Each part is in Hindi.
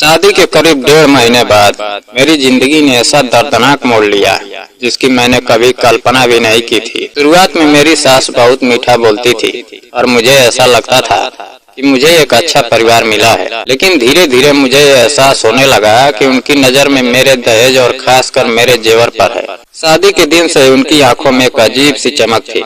शादी के करीब 1.5 महीने बाद मेरी जिंदगी ने ऐसा दर्दनाक मोड़ लिया जिसकी मैंने कभी कल्पना भी नहीं की थी। शुरुआत में मेरी सास बहुत मीठा बोलती थी और मुझे ऐसा लगता था कि मुझे एक अच्छा परिवार मिला है, लेकिन धीरे धीरे मुझे एहसास होने लगा कि उनकी नजर में मेरे दहेज और खासकर मेरे जेवर पर है। शादी के दिन से उनकी आंखों में एक अजीब सी चमक थी।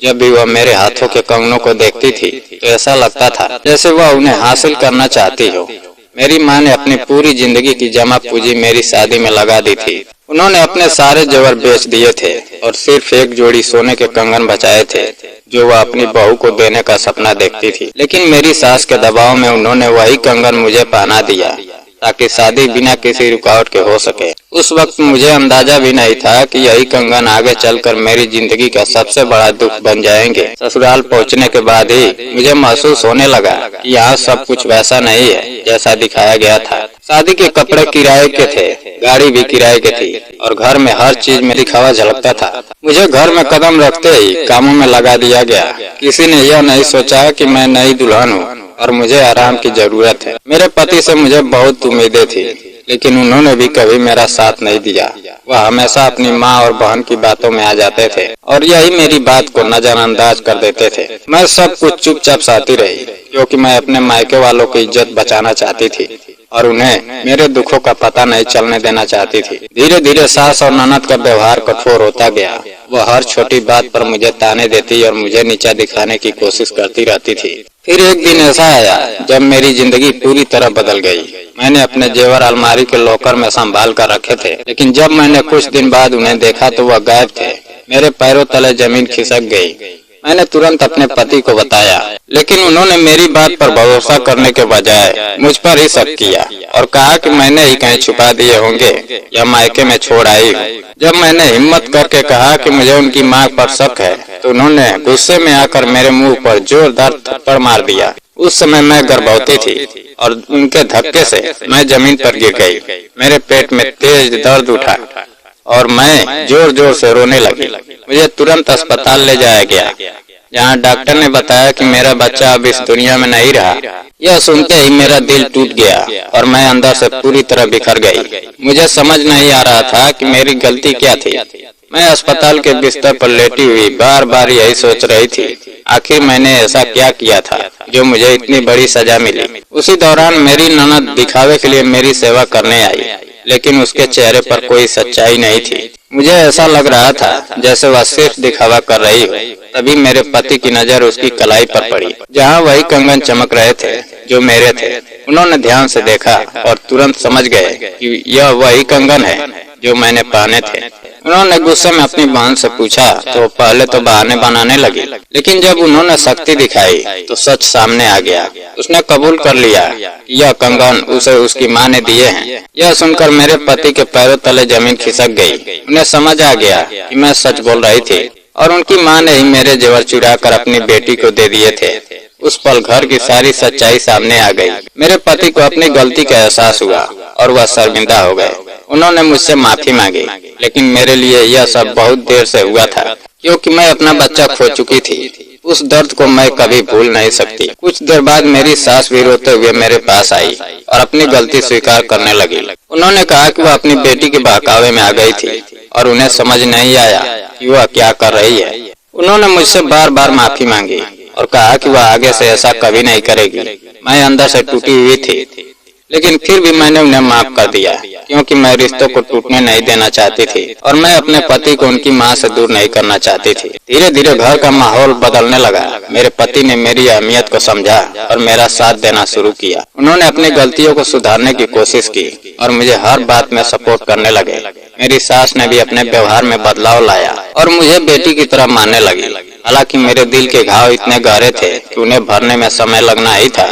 जब भी वह मेरे हाथों के कंगनों को देखती थी तो ऐसा लगता था जैसे वह उन्हें हासिल करना चाहती हो। मेरी माँ ने अपनी पूरी जिंदगी की जमा पूंजी मेरी शादी में लगा दी थी। उन्होंने अपने सारे जेवर बेच दिए थे और सिर्फ एक जोड़ी सोने के कंगन बचाए थे जो वह अपनी बहू को देने का सपना देखती थी। लेकिन मेरी सास के दबाव में उन्होंने वही कंगन मुझे पहना दिया ताकि शादी बिना किसी रुकावट के हो सके। उस वक्त मुझे अंदाजा भी नहीं था कि यही कंगन आगे चलकर मेरी जिंदगी का सबसे बड़ा दुख बन जाएंगे। ससुराल पहुंचने के बाद ही मुझे महसूस होने लगा कि यहाँ सब कुछ वैसा नहीं है जैसा दिखाया गया था। शादी के कपड़े किराए के थे, गाड़ी भी किराए की थी और घर में हर चीज में दिखावा झलकता था। मुझे घर में कदम रखते ही कामों में लगा दिया गया। किसी ने यह नहीं सोचा कि मैं नई दुल्हन हूँ और मुझे आराम की जरूरत है। मेरे पति से मुझे बहुत उम्मीदें थी, लेकिन उन्होंने भी कभी मेरा साथ नहीं दिया। वह हमेशा अपनी माँ और बहन की बातों में आ जाते थे और यही मेरी बात को नजरअंदाज कर देते थे। मैं सब कुछ चुपचाप सहती रही क्योंकि मैं अपने मायके वालों की इज्जत बचाना चाहती थी और उन्हें मेरे दुखों का पता नहीं चलने देना चाहती थी। धीरे धीरे सास और ननद का व्यवहार कठोर होता गया। वह हर छोटी बात पर मुझे ताने देती और मुझे नीचा दिखाने की कोशिश करती रहती थी। फिर एक दिन ऐसा आया जब मेरी जिंदगी पूरी तरह बदल गई। मैंने अपने जेवर अलमारी के लॉकर में संभाल कर रखे थे, लेकिन जब मैंने कुछ दिन बाद उन्हें देखा तो वह गायब थे। मेरे पैरों तले जमीन खिसक गई। मैंने तुरंत अपने पति को बताया, लेकिन उन्होंने मेरी बात पर भरोसा करने के बजाय मुझ पर ही शक किया और कहा कि मैंने ही कहीं छुपा दिए होंगे या मायके में छोड़ आई हूँ। जब मैंने हिम्मत करके कहा कि मुझे उनकी माँ पर शक है तो उन्होंने गुस्से में आकर मेरे मुंह पर जोरदार थप्पड़ मार दिया। उस समय मैं गर्भवती थी और उनके धक्के से मैं जमीन पर गिर गई। मेरे पेट में तेज दर्द उठा और मैं जोर जोर से रोने लगी। मुझे तुरंत अस्पताल ले जाया गया, जहां डॉक्टर ने बताया कि मेरा बच्चा अब इस दुनिया में नहीं रहा। यह सुनते ही मेरा दिल टूट गया और मैं अंदर से पूरी तरह बिखर गई। मुझे समझ नहीं आ रहा था कि मेरी गलती क्या थी। मैं अस्पताल के बिस्तर पर लेटी हुई बार बार यही सोच रही थी, आखिर मैंने ऐसा क्या किया था जो मुझे इतनी बड़ी सजा मिली। उसी दौरान मेरी ननद दिखावे के लिए मेरी सेवा करने आई, लेकिन उसके चेहरे पर कोई सच्चाई नहीं थी। मुझे ऐसा लग रहा था जैसे वह सिर्फ दिखावा कर रही हो। तभी मेरे पति की नजर उसकी कलाई पर पड़ी, जहां वही कंगन चमक रहे थे जो मेरे थे। उन्होंने ध्यान से देखा और तुरंत समझ गए कि यह वही कंगन है जो मैंने पहने थे। उन्होंने गुस्से में अपनी बहन से पूछा तो पहले तो बहाने बनाने लगी, लेकिन जब उन्होंने शक्ति दिखाई तो सच सामने आ गया। उसने कबूल कर लिया कि यह कंगन उसे उसकी माँ ने दिए हैं। यह सुनकर मेरे पति के पैरों तले जमीन खिसक गई। उन्हें समझ आ गया कि मैं सच बोल रही थी और उनकी माँ ने ही मेरे जेवर चुरा कर अपनी बेटी को दे दिए थे। उस पल घर की सारी सच्चाई सामने आ गई। मेरे पति को अपनी गलती का एहसास हुआ और वह शर्मिंदा हो गए। उन्होंने मुझसे माफी मांगी, लेकिन मेरे लिए यह सब बहुत देर से हुआ था क्योंकि मैं अपना बच्चा खो चुकी थी। उस दर्द को मैं कभी भूल नहीं सकती। कुछ देर बाद मेरी सास भी रोते हुए मेरे पास आई और अपनी गलती स्वीकार करने लगी। उन्होंने कहा कि वह अपनी बेटी के बहकावे में आ गई थी और उन्हें समझ नहीं आया कि वह क्या कर रही है। उन्होंने मुझसे बार बार माफी मांगी और कहा कि वह आगे से ऐसा कभी नहीं करेगी। मैं अंदर से टूटी हुई थी, लेकिन फिर भी मैंने उन्हें माफ कर दिया क्योंकि मैं रिश्तों को टूटने नहीं देना चाहती थी और मैं अपने पति को उनकी माँ से दूर नहीं करना चाहती थी। धीरे धीरे घर का माहौल बदलने लगा। मेरे पति ने मेरी अहमियत को समझा और मेरा साथ देना शुरू किया। उन्होंने अपनी गलतियों को सुधारने की कोशिश की और मुझे हर बात में सपोर्ट करने लगे। मेरी सास ने भी अपने व्यवहार में बदलाव लाया और मुझे बेटी की तरह मानने लगी। हालांकि मेरे दिल के घाव इतने गहरे थे कि उन्हें भरने में समय लगना ही था,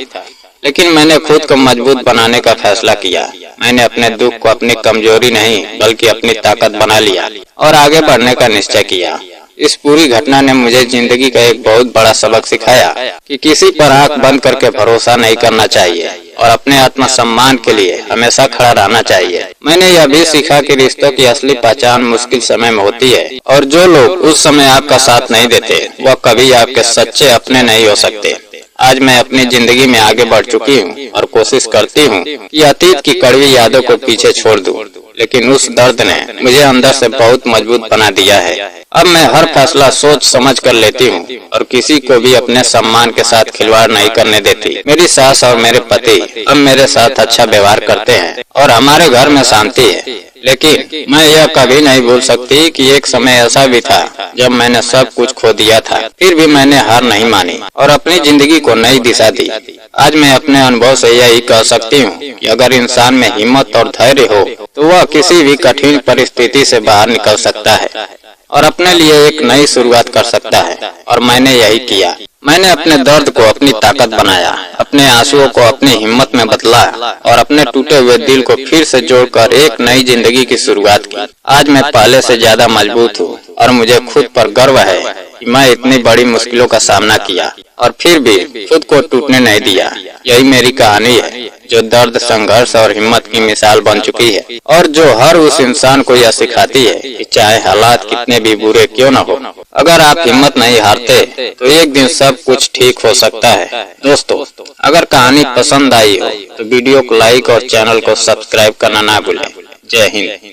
लेकिन मैंने खुद को मजबूत बनाने का फैसला किया। मैंने अपने दुख को अपनी कमजोरी नहीं बल्कि अपनी ताकत बना लिया और आगे बढ़ने का निश्चय किया। इस पूरी घटना ने मुझे जिंदगी का एक बहुत बड़ा सबक सिखाया कि किसी पर आंख बंद करके भरोसा नहीं करना चाहिए और अपने आत्मसम्मान के लिए हमेशा खड़ा रहना चाहिए। मैंने यह भी सीखा कि रिश्तों की असली पहचान मुश्किल समय में होती है और जो लोग उस समय आपका साथ नहीं देते वह कभी आपके सच्चे अपने नहीं हो सकते। आज मैं अपनी जिंदगी में आगे बढ़ चुकी हूँ और कोशिश करती हूँ कि अतीत की कड़वी यादों को पीछे छोड़ दूँ, लेकिन उस दर्द ने मुझे अंदर से बहुत मजबूत बना दिया है। अब मैं हर फैसला सोच समझ कर लेती हूँ और किसी को भी अपने सम्मान के साथ खिलवाड़ नहीं करने देती। मेरी सास और मेरे पति अब मेरे साथ अच्छा व्यवहार करते हैं और हमारे घर में शांति है। लेकिन मैं यह कभी नहीं भूल सकती कि एक समय ऐसा भी था जब मैंने सब कुछ खो दिया था, फिर भी मैंने हार नहीं मानी और अपनी जिंदगी को नई दिशा दी। आज मैं अपने अनुभव से यही कह सकती हूँ कि अगर इंसान में हिम्मत और धैर्य हो तो वह किसी भी कठिन परिस्थिति से बाहर निकल सकता है और अपने लिए एक नई शुरुआत कर सकता है। और मैंने यही किया। मैंने अपने दर्द को अपनी ताकत बनाया, अपने आंसुओं को अपनी हिम्मत में बदला और अपने टूटे हुए दिल को फिर से जोड़कर एक नई जिंदगी की शुरुआत की। आज मैं पहले से ज्यादा मजबूत हूँ और मुझे खुद पर गर्व है कि मैं इतनी बड़ी मुश्किलों का सामना किया और फिर भी खुद को टूटने नहीं दिया। यही मेरी कहानी है जो दर्द, संघर्ष और हिम्मत की मिसाल बन चुकी है और जो हर उस इंसान को यह सिखाती है कि चाहे हालात कितने भी बुरे क्यों न हो, अगर आप हिम्मत नहीं हारते तो एक दिन सब कुछ ठीक हो सकता है। दोस्तों, अगर कहानी पसंद आई हो तो वीडियो को लाइक और चैनल को सब्सक्राइब करना ना भूलें। जय हिंद।